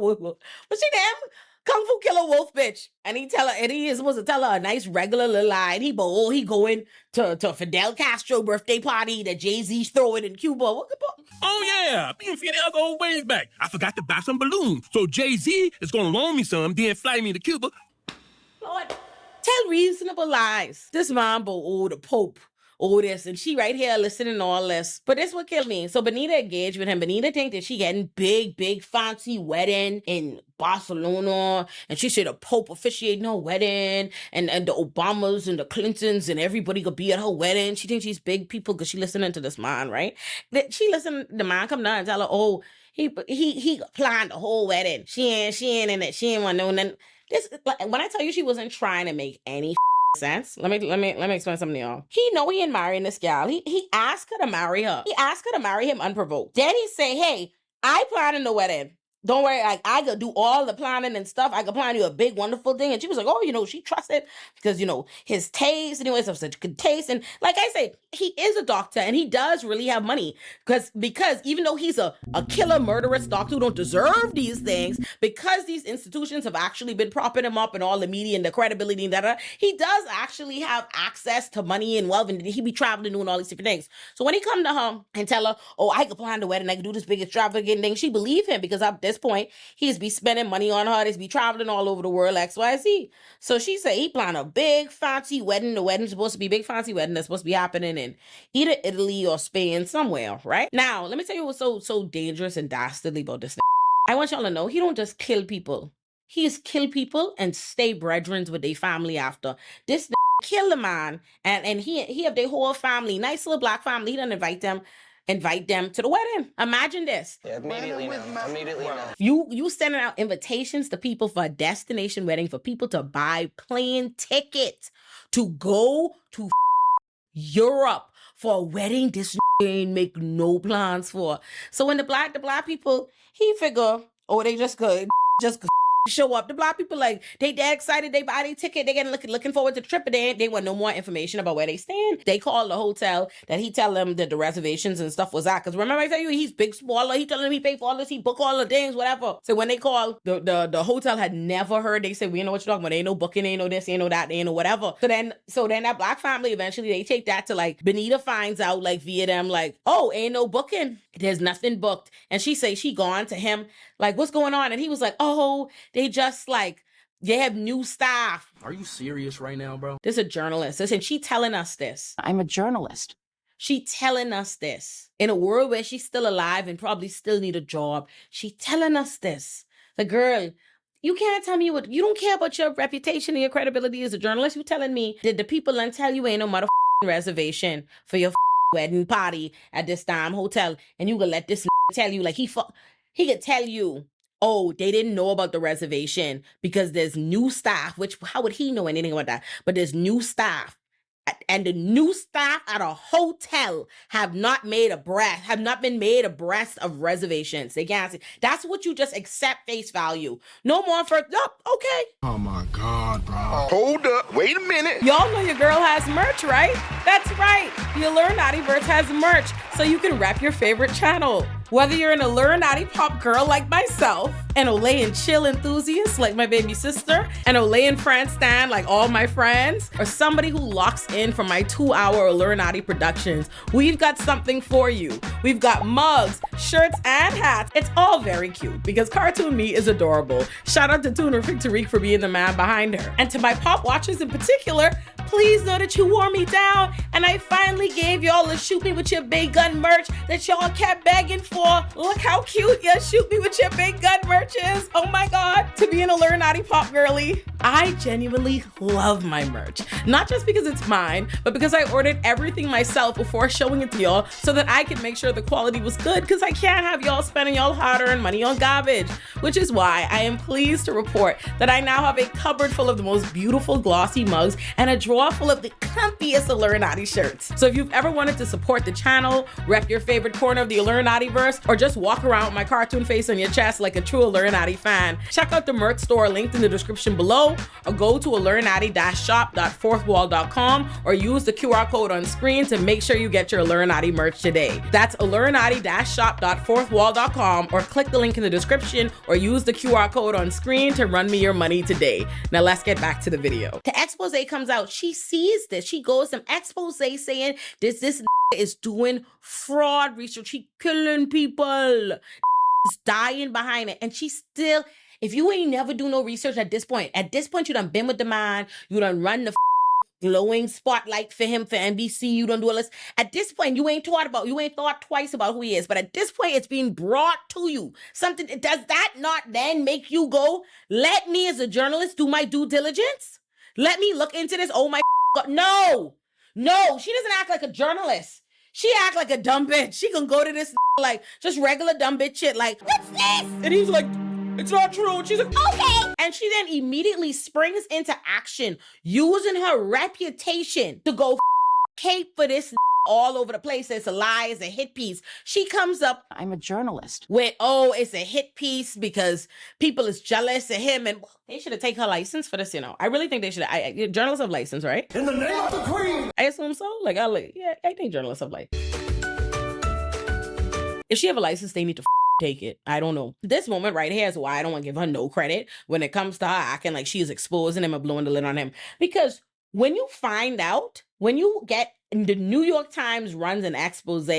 Wolf bitch. And he is supposed to tell her a nice regular little lie. And he going to Fidel Castro birthday party that Jay-Z's throwing in Cuba. Oh, yeah. Me and Fidel go ways back. I forgot to buy some balloons. So Jay-Z is going to loan me some, then fly me to Cuba. Lord, tell reasonable lies. This mambo, the Pope, this, and she right here listening to all this. But this what killed me. So Benita engaged with him. Benita think that she getting big fancy wedding in Barcelona, and she said the Pope officiating her wedding, and the Obamas and the Clintons and everybody could be at her wedding. She thinks she's big people because she listening to this man, right? She listened, the man come down and tell her, oh, he planned the whole wedding. She ain't in it. She ain't want no. Then this, when I tell you she wasn't trying to make any sense. Let me explain something to y'all. He know he ain't marrying this gal. He asked her to marry her. He asked her to marry him unprovoked. Then he say, hey, I planning the wedding. Don't worry, like I could do all the planning and stuff. I could plan you a big, wonderful thing. And she was like, oh, you know, she trusted because, you know, his taste, and he always have such good taste. And like I say, he is a doctor and he does really have money. Because even though he's a killer, murderous doctor who don't deserve these things, because these institutions have actually been propping him up and all the media and the credibility and that, he does actually have access to money and wealth, and he be traveling doing all these different things. So when he come to her and tell her, oh, I could plan the wedding, I could do this big extravagant thing, she believe him because up this point, he's be spending money on her, he's be traveling all over the world, XYZ. So she said he planned a big fancy wedding. The wedding's supposed to be a big fancy wedding that's supposed to be happening in either Italy or Spain somewhere, right? Now, let me tell you what's so dangerous and dastardly about this thing. I want y'all to know he don't just kill people. He is kill people and stay brethren with their family after. This kill the man and he have their whole family, nice little black family. He doesn't invite them to the wedding. Imagine this. Yeah, immediately no. Immediately no. You sending out invitations to people for a destination wedding for people to buy plane tickets to go to Europe for a wedding this ain't make no plans for. So when the black people, he figure, oh, they just could show up. The black people, like, they dead excited, they buy their ticket, they getting looking forward to the trip, but they want no more information about where they stand. They call the hotel that he tell them that the reservations and stuff was at. Because remember I tell you, he's big spoiler, he telling them he paid for all this, he book all the things, whatever. So when they call, the hotel had never heard, they said, we know what you're talking about, ain't no booking, ain't no this, ain't no that, ain't no whatever. So then that black family, eventually they take that to, like, Benita finds out, like, via them, like, oh, ain't no booking, there's nothing booked. And she say she gone to him, like, what's going on? And he was like, oh, they just, like, they have new staff. Are you serious right now, bro? This is a journalist. Listen, she telling us this. I'm a journalist. She telling us this. In a world where she's still alive and probably still need a job, she telling us this. The girl, you can't tell me you don't care about your reputation and your credibility as a journalist. You telling me that the people and tell you ain't no motherfucking reservation for your wedding party at this damn hotel, and you gonna let this tell you, like, he could tell you, oh, they didn't know about the reservation because there's new staff, which how would he know anything about that? But there's new staff. And the new staff at a hotel have not been made abreast of reservations. They can't see. That's what you just accept face value. No more for, oh, okay. Oh my God, bro. Hold up. Wait a minute. Y'all know your girl has merch, right? That's right. The Illuminativerse has merch, so you can rep your favorite channel. Whether you're an Illuminati pop girl like myself, an Olay and chill enthusiast like my baby sister, an Olay and friend stan like all my friends, or somebody who locks in for my 2-hour Illuminati productions, we've got something for you. We've got mugs, shirts, and hats. It's all very cute because Cartoon Me is adorable. Shout out to Tuner Tariq for being the man behind her. And to my pop watchers in particular, please know that you wore me down and I finally gave y'all a shoot me with your big gun merch that y'all kept begging for. Look how cute your shoot me with your big gun merch is. Oh my God, to be an Illuminati pop girly. I genuinely love my merch. Not just because it's mine, but because I ordered everything myself before showing it to y'all so that I could make sure the quality was good, because I can't have y'all spending y'all hard-earned money on garbage. Which is why I am pleased to report that I now have a cupboard full of the most beautiful glossy mugs and a drawer full of the comfiest Illuminati shirts. So if you've ever wanted to support the channel, rep your favorite corner of the Illuminativerse, or just walk around with my cartoon face on your chest like a true Illuminati fan, check out the merch store linked in the description below, or go to illuminati-shop.fourthwall.com, or use the QR code on screen to make sure you get your Illuminati merch today. That's illuminati-shop.fourthwall.com, or click the link in the description, or use the QR code on screen to run me your money today. Now let's get back to the video. The expose comes out. She sees this. She goes some expose saying this is doing fraud research. She killing people. Is dying behind it. And she still, if you ain't never do no research at this point you done been with the man, you done run the glowing spotlight for him for NBC, you done do all this. At this point, you ain't thought twice about who he is, but at this point, it's being brought to you. Something, does that not then make you go, let me as a journalist do my due diligence? Let me look into this. Oh my God. No, she doesn't act like a journalist. She act like a dumb bitch. She gonna go to this like just regular dumb bitch shit like, what's this? And he's like, it's not true. And she's like, okay. And she then immediately springs into action using her reputation to go cape for this all over the place. It's a lie. It's a hit piece. She comes up I'm a journalist. with, oh, it's a hit piece because people is jealous of him. And they should have taken her license for this, you know. I really think they should have. Journalists have license, right? In the name of the Queen! I assume so. Yeah, I think journalists have license. If she have a license, they need to take it. I don't know. This moment right here is why I don't want to give her no credit when it comes to her acting like she's exposing him and blowing the lid on him. Because when you find out, when you get, the New York Times runs an expose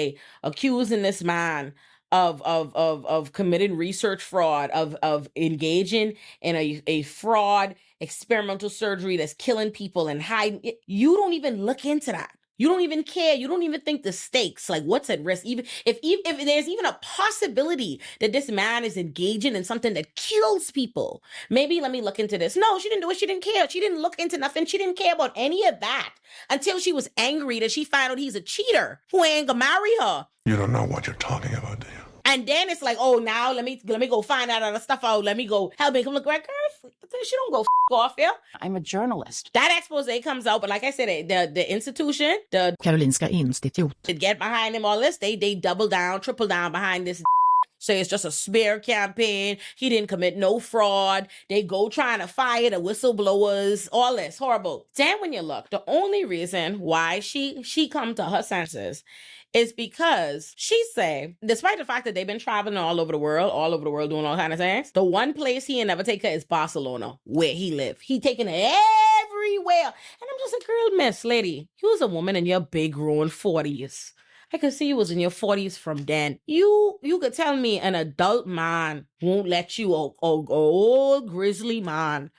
accusing this man of committing research fraud, of engaging in a fraud experimental surgery that's killing people and hiding it, you don't even look into that. You don't even care. You don't even think the stakes, like what's at risk. Even if there's even a possibility that this man is engaging in something that kills people, maybe let me look into this. No, she didn't do it. She didn't care. She didn't look into nothing. She didn't care about any of that until she was angry that she found out he's a cheater who ain't gonna marry her. You don't know what you're talking about, do you? And then it's like, oh, now let me go find out other stuff out. Let me go help me come look right, girl. She don't go off here. I'm a journalist. That expose comes out, but like I said, the institution, the Karolinska Institute, to get behind him, all this, they double down, triple down behind this. Say it's just a smear campaign. He didn't commit no fraud. They go trying to fire the whistleblowers. All this horrible. Then when you look, the only reason why she come to her senses is because she say, despite the fact that they've been traveling all over the world doing all kind of things, the one place he ain't never take her is Barcelona, where he live. He taking her everywhere. And I'm just a girl, miss lady. You was a woman in your big grown 40s. I could see you was in your 40s from then. You could tell me an adult man won't let you, a old grizzly man,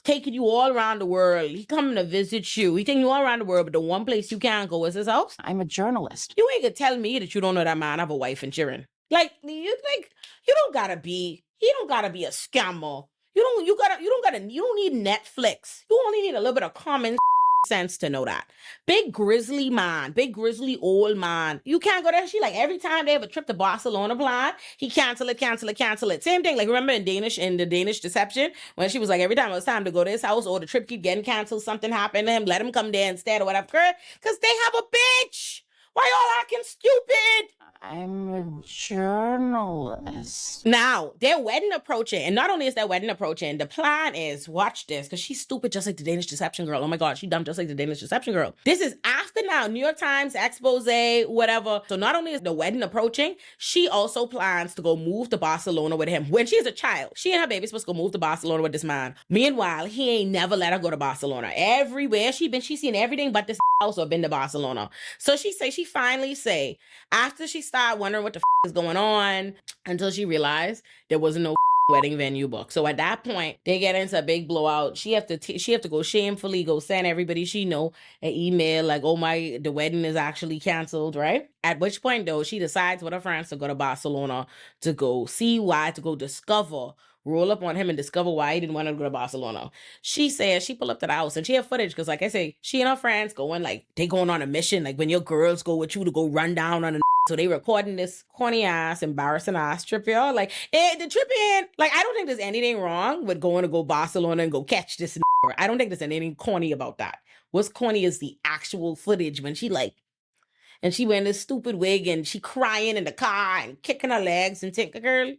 taking you all around the world. He coming to visit you. He taking you all around the world, but the one place you can't go is his house. I'm a journalist. You ain't gonna tell me that you don't know that man have a wife and children. He don't gotta be a scammer. You don't need Netflix. You only need a little bit of common sense to know that. Big grizzly old man. You can't go there. She like every time they have a trip to Barcelona plan, he cancel it. Same thing. Like remember in the Danish Deception when she was like every time it was time to go to his house or the trip keep getting canceled, something happened to him, let him come there instead or whatever. Because they have a bitch. Why y'all acting stupid? I'm a journalist. Now, their wedding approaching, and not only is their wedding approaching, the plan is, watch this, because she's stupid just like the Danish Deception girl. Oh my God, she dumb just like the Danish Deception girl. This is after now, New York Times, expose, whatever. So not only is the wedding approaching, she also plans to go move to Barcelona with him. When she's a child, she and her baby supposed to go move to Barcelona with this man. Meanwhile, he ain't never let her go to Barcelona. Everywhere she's seen everything but this house or been to Barcelona. So she finally say, after she started wondering what the is going on, until she realized there wasn't no wedding venue book. So at that point, they get into a big blowout. She have to go shamefully go send everybody she know an email like, oh the wedding is actually canceled, right? At which point though, she decides with her friends to go to Barcelona to go see why, to go discover, roll up on him and discover why he didn't want to go to Barcelona. She says she pull up to the house and she have footage because like I say, she and her friends they going on a mission. Like when your girls go with you to go run down on a so they recording this corny ass, embarrassing ass trip, y'all. Like the trip in, like I don't think there's anything wrong with going to go Barcelona and go catch this. I don't think there's anything corny about that. What's corny is the actual footage when she wearing this stupid wig and she crying in the car and kicking her legs and take a girl.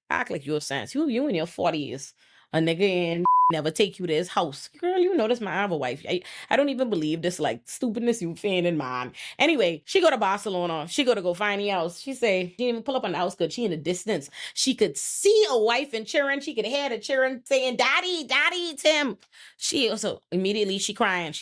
Act like you're sense. You in your 40s. A nigga and never take you to his house. Girl, you know this man have a wife. I don't even believe this like stupidness you feigning, man. Anyway, she go to Barcelona. She go find the house. She say, she didn't even pull up on the house because she in the distance. She could see a wife and children. She could hear the children saying, Daddy, Tim. She also immediately she crying.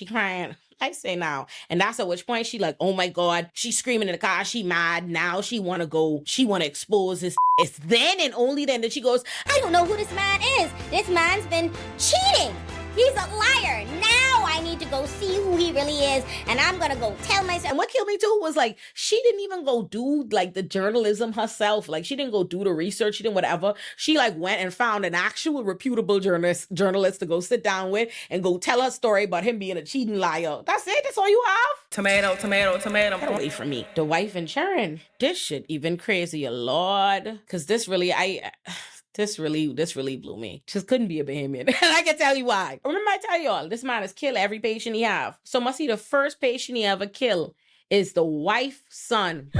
I say now. And that's at which point she like, oh my God, she's screaming in the car. She mad. Now she want to expose his. It's then and only then that she goes, I don't know who this man is. This man's been cheating. He's a liar. Now I need to go see who he really is. And I'm going to go tell myself. And what killed me too was like, she didn't even go do like the journalism herself. Like she didn't go do the research. She didn't whatever. She like went and found an actual reputable journalist to go sit down with and go tell her story about him being a cheating liar. That's it. That's all you have. Tomato. Get away from me. The wife and Sharon. This shit even crazier, Lord. Because this really blew me. Just couldn't be a Bahamian. And I can tell you why. Remember I tell y'all, this man has killed every patient he have. So must be the first patient he ever killed is the wife's son.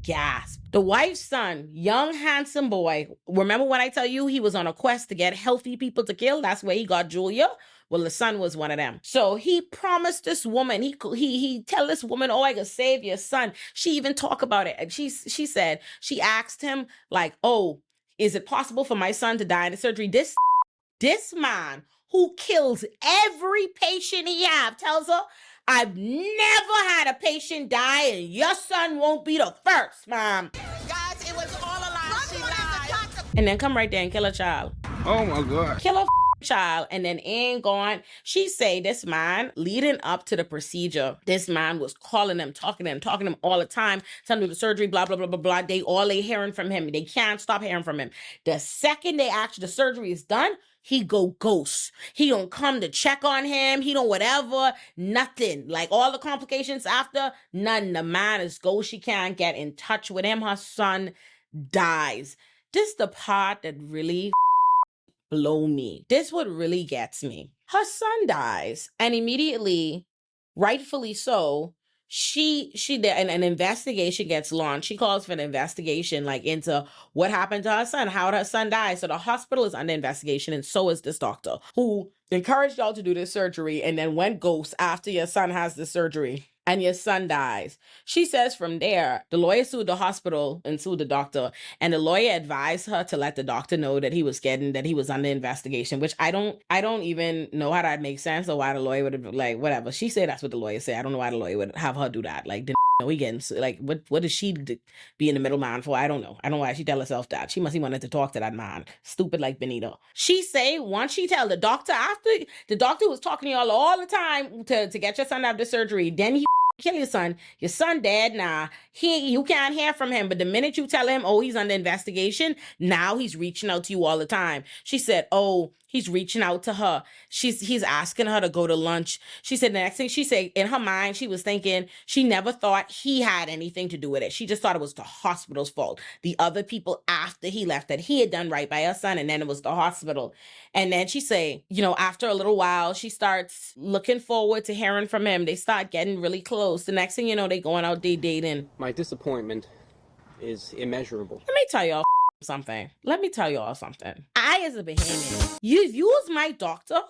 Gasp. The wife's son, young, handsome boy. Remember when I tell you he was on a quest to get healthy people to kill? That's where he got Julia. Well, the son was one of them. So he promised this woman, he tell this woman, oh, I can save your son. She even talk about it. And she said, she asked him like, oh, is it possible for my son to die in the surgery? This man who kills every patient he have tells her, I've never had a patient die and your son won't be the first, mom. Guys, it was all a lie. She lied. And then come right there and kill a child. Oh my God. Kill a child and then ain't gone. She say this man, leading up to the procedure, this man was calling them, talking to them all the time, telling them the surgery, blah, blah, blah, blah, blah. They hearing from him. They can't stop hearing from him. The second they actually, the surgery is done, he go ghost. He don't come to check on him. He don't whatever, nothing. Like all the complications after, none. The man is ghost. She can't get in touch with him. Her son dies. This the part that really blow me. This what really gets me. Her son dies, and immediately, rightfully so, she an investigation gets launched. She calls for an investigation like into what happened to her son, how her son died. So the hospital is under investigation, and so is this doctor who encouraged y'all to do this surgery and then went ghost after your son has the surgery and your son dies. She says from there, the lawyer sued the hospital and sued the doctor, and the lawyer advised her to let the doctor know that he was under investigation, which I don't even know how that makes sense or why the lawyer would have, like, whatever. She said that's what the lawyer said. I don't know why the lawyer would have her do that. Like, know he getting, like, what does she be in the middleman for? I don't know. I don't know why she tell herself that. She must have wanted to talk to that man. Stupid like Benito. She say once she tell the doctor, after the doctor was talking to y'all all the time to get your son to have the surgery, then he kill your son dead now. You can't hear from him, but the minute you tell him, oh, he's under investigation, now he's reaching out to you all the time. She said, oh, he's reaching out to her. He's asking her to go to lunch. She said the next thing she said, in her mind, she was thinking she never thought he had anything to do with it. She just thought it was the hospital's fault. The other people after he left that he had done right by her son, and then it was the hospital. And then she say, after a little while, she starts looking forward to hearing from him. They start getting really close. The next thing you know, they going out dating. My disappointment is immeasurable. Let me tell y'all something. I, as a Bahamian, if you was my doctor,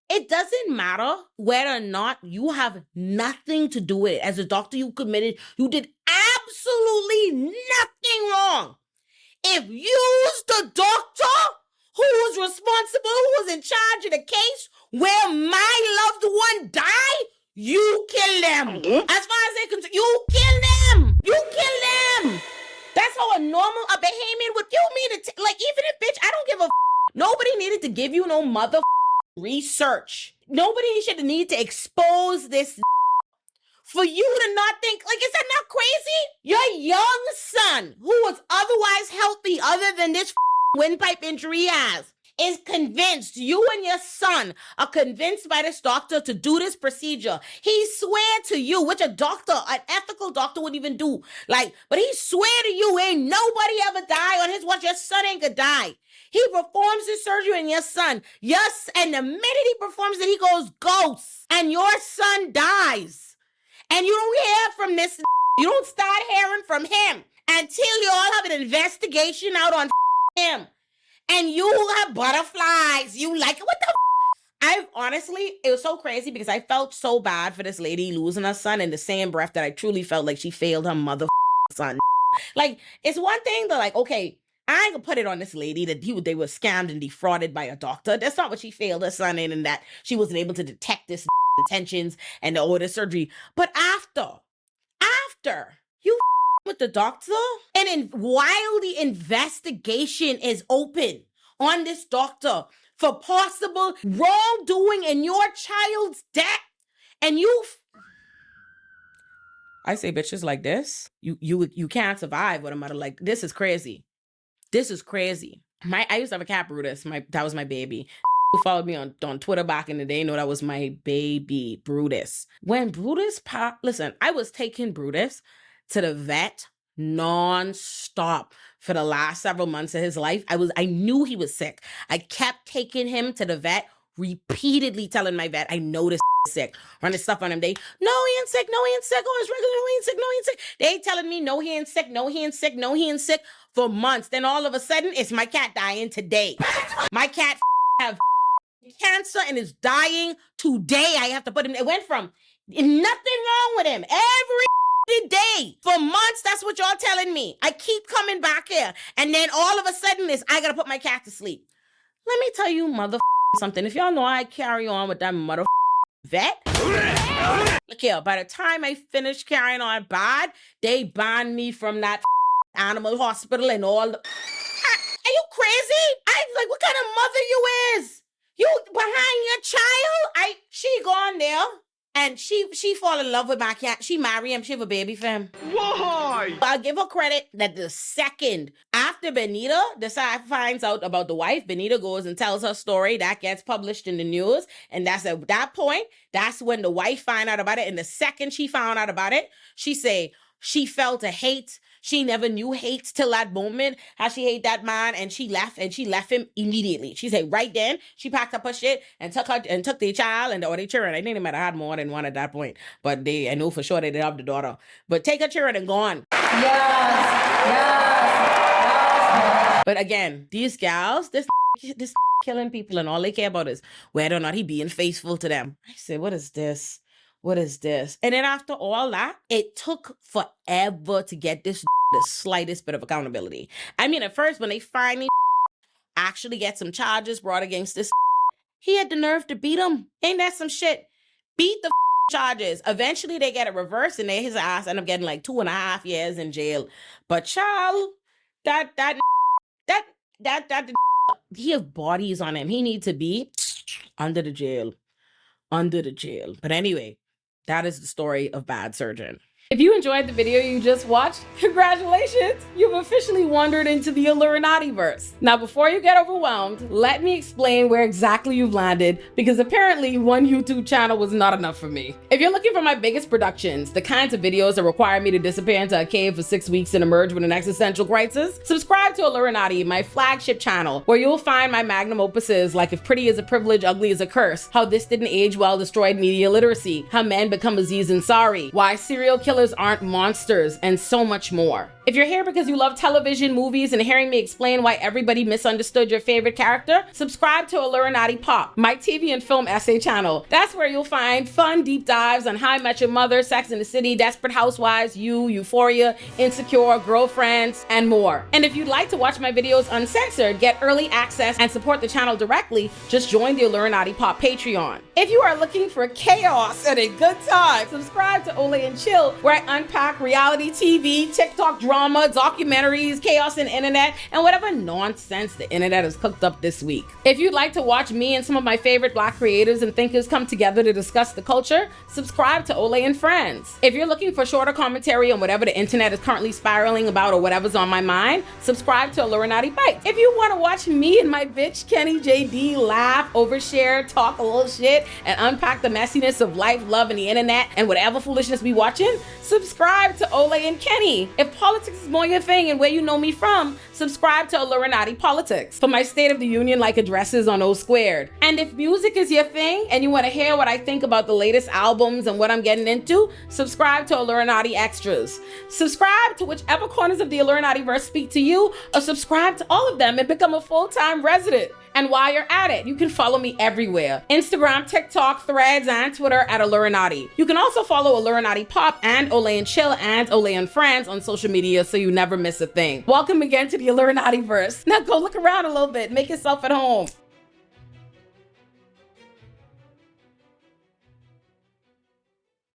it doesn't matter whether or not you have nothing to do with it. As a doctor, you did absolutely nothing wrong. If you's the doctor who was responsible, who was in charge of the case where my loved one died, you kill them. As far as they're concerned, you kill them. That's how a Bahamian would, even if, bitch, I don't give a nobody needed to give you no mother research. Nobody should need to expose this for you to not think, is that not crazy? Your young son, who was otherwise healthy other than this windpipe injury he has, is convinced, you and your son are convinced by this doctor to do this procedure. He swear to you, which an ethical doctor wouldn't even do. But he swear to you, ain't nobody ever die on his watch. Your son ain't gonna die. He performs the surgery on your son. Yes, and the minute he performs it, he goes ghost. And your son dies. And you don't hear from this. You don't start hearing from him until you all have an investigation out on him. And you have butterflies. You like, what the it was so crazy because I felt so bad for this lady losing her son in the same breath that I truly felt like she failed her mother son. It's one thing that, okay, I ain't gonna put it on this lady that they were scammed and defrauded by a doctor. That's not what she failed her son in, and that she wasn't able to detect this intentions and the order surgery. But after you with the doctor, and while the investigation is open on this doctor for possible wrongdoing in your child's death, and I say bitches like this, you can't survive with a mother like this. Is crazy. This is crazy. I used to have a cat, Brutus. That was my baby. Who followed me on Twitter back in the day know that was my baby, Brutus. When Brutus listen, I was taking Brutus to the vet non-stop for the last several months of his life. I knew he was sick. I kept taking him to the vet, repeatedly telling my vet, I know this sick. Running stuff on him. They, no, he ain't sick. No, he ain't sick. Oh, it's regular. No, he ain't sick. No, he ain't sick. They telling me, no, he ain't sick. No, he ain't sick. No, he ain't sick for months. Then all of a sudden, it's my cat dying today. My cat have cancer and is dying today. I have to put him, it went from nothing wrong with him every day for months. That's what y'all telling me. I keep coming back here. And then all of a sudden I got to put my cat to sleep. Let me tell you something. If y'all know I carry on with that vet. Look here, by the time I finish carrying on bad, they banned me from that animal hospital and all. Are you crazy? I like, what kind of mother you is? You behind your child? She gone there and she fall in love with my cat. She marry him. She have a baby for him. Why? I'll give her credit that the second after Benita finds out about the wife, Benita goes and tells her story. That gets published in the news. And that's at that point, that's when the wife find out about it. And the second she found out about it, she say she felt a hate. She never knew hate till that moment, how she hate that man, and she left him immediately. She said right then, she packed up her shit and took the child or the children. I think they might have had more than one at that point, but I know for sure they did have the daughter. But take her children and gone. Yes. But again, these gals, this killing people and all they care about is whether or not he being faithful to them. I said, what is this? What is this? And then after all that, it took forever to get the slightest bit of accountability. I mean, at first, when they finally actually get some charges brought against this, he had the nerve to beat him. Ain't that some shit? Beat the charges. Eventually, they get it reversed, and his ass end up getting like 2.5 years in jail. But child, he have bodies on him. He needs to be under the jail. But anyway, that is the story of Bad Surgeon. If you enjoyed the video you just watched, congratulations! You've officially wandered into the Illuminati-verse. Now, before you get overwhelmed, let me explain where exactly you've landed, because apparently one YouTube channel was not enough for me. If you're looking for my biggest productions, the kinds of videos that require me to disappear into a cave for 6 weeks and emerge with an existential crisis, subscribe to Illuminati, my flagship channel, where you'll find my magnum opuses like If Pretty is a Privilege, Ugly is a Curse, How This Didn't Age Well Destroyed Media Literacy, How Men Become Aziz Ansari, Why Serial Killers Aren't Monsters, and so much more. If you're here because you love television, movies, and hearing me explain why everybody misunderstood your favorite character, subscribe to Illuminati Pop, my TV and film essay channel. That's where you'll find fun deep dives on How I Met Your Mother, Sex and the City, Desperate Housewives, You, Euphoria, Insecure, Girlfriends, and more. And if you'd like to watch my videos uncensored, get early access, and support the channel directly, just join the Illuminati Pop Patreon. If you are looking for chaos and a good time, subscribe to Olay and Chill, where I unpack reality TV, TikTok drama, documentaries, chaos in internet, and whatever nonsense the internet has cooked up this week. If you'd like to watch me and some of my favorite Black creators and thinkers come together to discuss the culture, subscribe to Olay and Friends. If you're looking for shorter commentary on whatever the internet is currently spiraling about or whatever's on my mind, subscribe to Illuminati Bites. If you want to watch me and my bitch Kenny JD laugh, overshare, talk a little shit, and unpack the messiness of life, love, and the internet, and whatever foolishness we watching, subscribe to Olay and Kenny. If politics is more your thing and where you know me from, subscribe to Illuminati Politics for my State of the Union like addresses on O Squared. And if music is your thing and you want to hear what I think about the latest albums and what I'm getting into, subscribe to Illuminati Extras. Subscribe to whichever corners of the Illuminati-verse speak to you, or subscribe to all of them and become a full-time resident. And while you're at it, you can follow me everywhere: Instagram, TikTok, Threads, and Twitter at Illuminati. You can also follow Illuminati Pop and Olay and Chill and Olay and Friends on social media so you never miss a thing. Welcome again to the Illuminati-verse. Now go look around a little bit, make yourself at home.